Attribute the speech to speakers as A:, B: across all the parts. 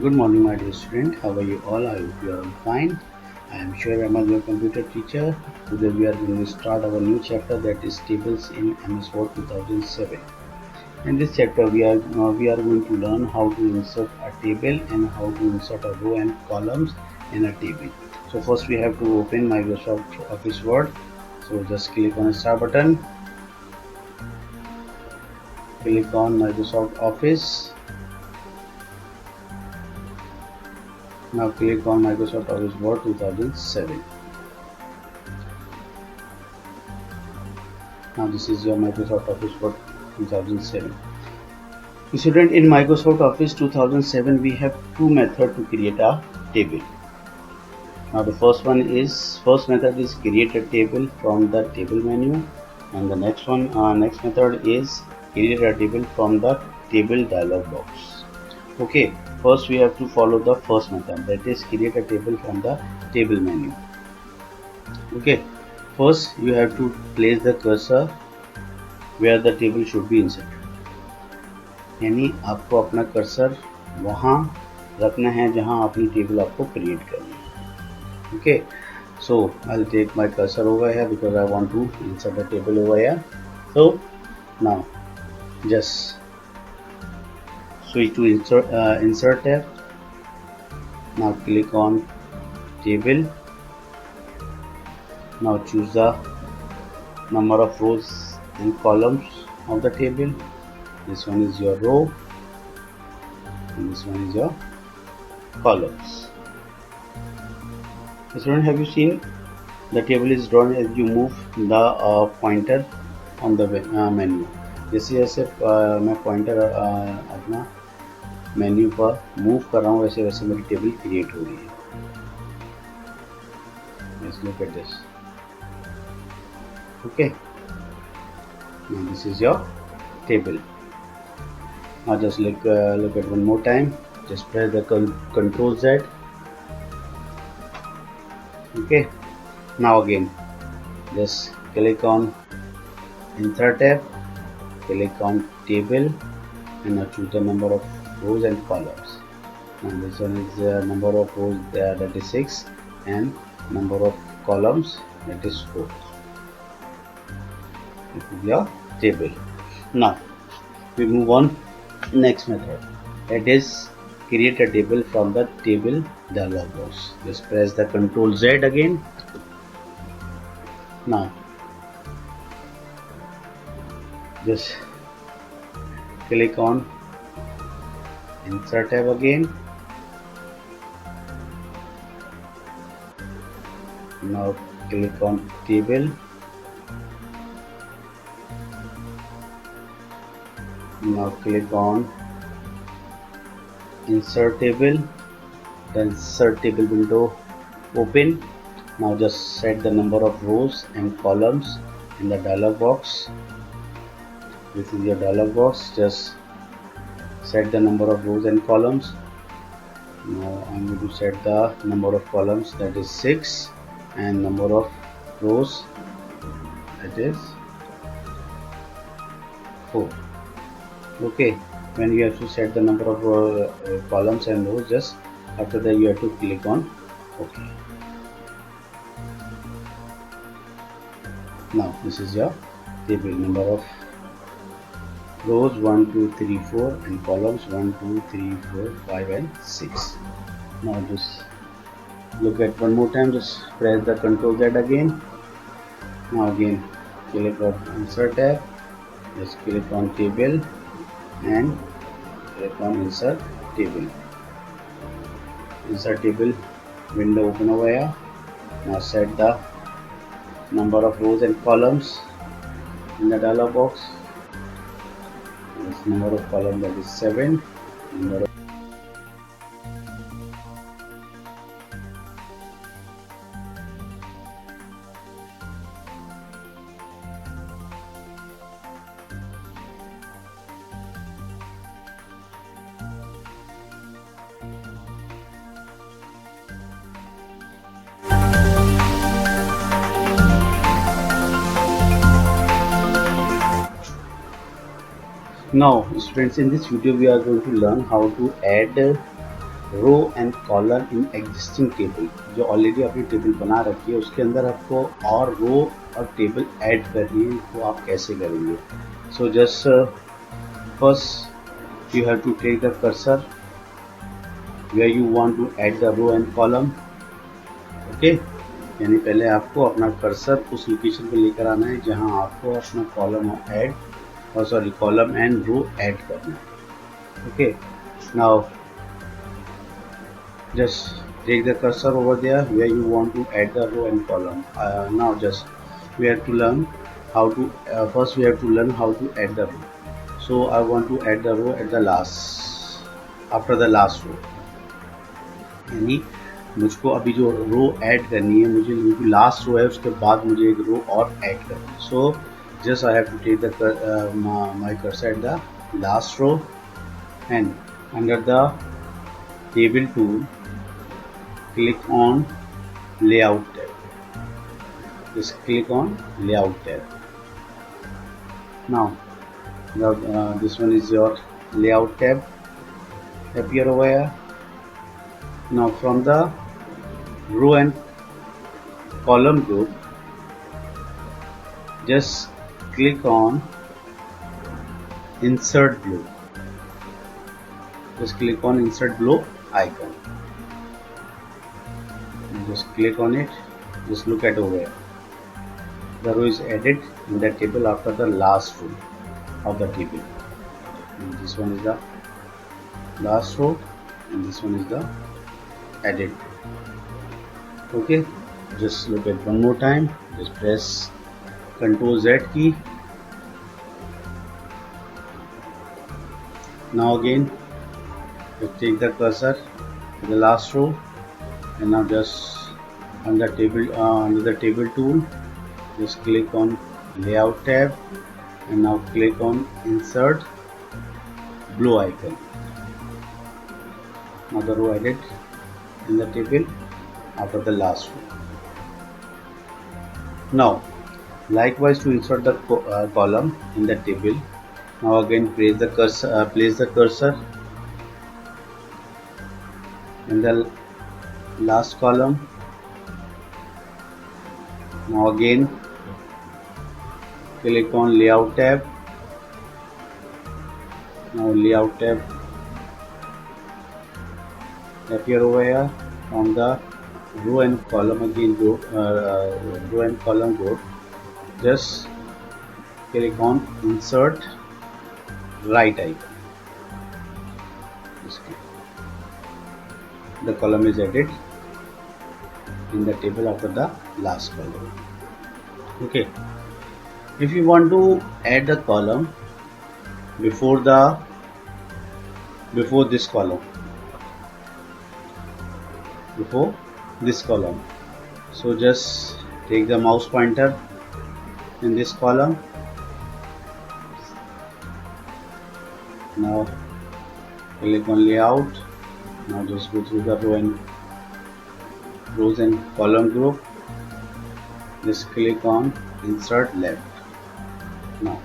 A: Good morning, my dear student. How are you all? I hope you are all fine. I am sure I'm your computer teacher. Today we are going to start our new chapter, that is tables in MS Word 2007. In this chapter, we are going to learn how to insert a table and how to insert a row and columns in a table. So first we have to open Microsoft Office Word. So just click on the Start button. Click on Microsoft Office. Now click on Microsoft Office Word 2007. Now this is your Microsoft Office Word 2007. Student, in Microsoft Office 2007 we have two methods to create a table. Now the first method is create a table from the table menu, and the next method is create a table from the table dialog box. Okay, first we have to follow the first method, that is create a table from the table menu. Okay, first you have to place the cursor where the table should be inserted. यानी आपको अपना cursor वहाँ रखना है जहाँ अपनी table आपको create करनी है. Okay, so I'll take my cursor over here because I want to insert the table over here. So now just switch to insert tab. Now click on table. Now choose the number of rows and columns of the table. This one is your row and this one is your columns. Student, have you seen the table is drawn as you move the pointer on the menu. जैसे जैसे मैं pointer अपना menu पर move कर रहा हूँ वैसे वैसे मेरी टेबल क्रिएट हो रही है. Let's look at this. Okay, now this is your table. Now just look at one more time. Just press the Control Z. Okay, now again just click on Insert tab, click on Table, and now choose the number of rows and columns. Now this one is the number of rows, that is 6, and number of columns, that is 4. This is your table. Now we move on next method, that is create a table from the table dialog box. Just press the Ctrl Z again. Now just click on Insert tab again. Now click on Table. Now click on Insert Table. The Insert Table window open. Now just set the number of rows and columns in the dialog box. This is your dialog box. Just set the number of rows and columns. Now I'm going to set the number of columns, that is 6, and number of rows, that is 4. Okay, when you have to set the number of columns and rows, just after that you have to click on OK. Now this is your table, number of rows 1 2 3 4 and columns 1 2 3 4 5 and 6. Now just look at one more time. Just press the Ctrl Z again. Now again click on Insert tab, just click on Table and click on Insert Table. Insert Table window open over here. Now set the number of rows and columns in the dialog box. This number of column, that is 7. Number of Now students, in this video we are going to learn how to add row and column in existing table, जो already आपने table बना रखी है उसके अंदर आपको और रो और टेबल ऐड करनी है, तो आप कैसे करेंगे? So just first you have to take the cursor where you want to add the row and column. Okay, यानी पहले आपको अपना कर्सर उस लोकेशन पे लेकर आना है जहां आपको अपना कॉलम ऐड और sorry column and row add करना है. Okay, now just take the cursor over there where you want to add the row and column. Now just we have to learn how to first we have to learn how to add the row. So I want to add the row at the last, after the last row, यानी मुझको अभी जो रो add करनी है, मुझे जो last row है उसके बाद मुझे एक रो और ऐड करनी है. So just I have to take the my cursor at the last row and under the table tool click on layout tab. Just click on layout tab. Now this one is your layout tab, appear over here. Now from the row and column group, just click on insert below. Just click on insert below icon and just click on it. Just look at over here, the row is added in the table after the last row of the table, and this one is the last row and this one is the added. Okay, just look at one more time. Just press Ctrl Z key. Now again just take the cursor to the last row and now just under the table tool, just click on layout tab and now click on insert below icon. Now the row added in the table after the last row. Now likewise to insert the column in the table, now again place the cursor in the last column. Now again click on layout tab. Now layout tab appear over here. From the row and column again row and column group, just click on insert right icon. Just click. The column is added in the table after the last column. Okay, if you want to add the column before this column, so just take the mouse pointer in this column. Now click on layout. Now just go through the rows and column group. Just click on insert left. Now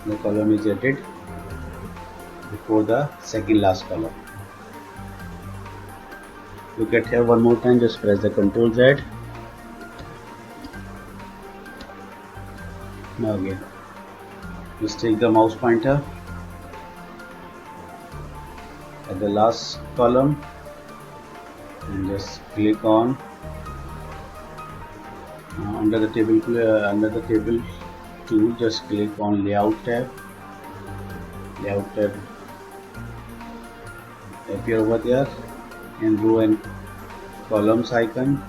A: the column is added before the second last column. Look at here one more time. Just press the Ctrl Z. Now again just take the mouse pointer at the last column and just click on under the table tool, just click on layout tab. Layout tab appear over there and row and columns icon.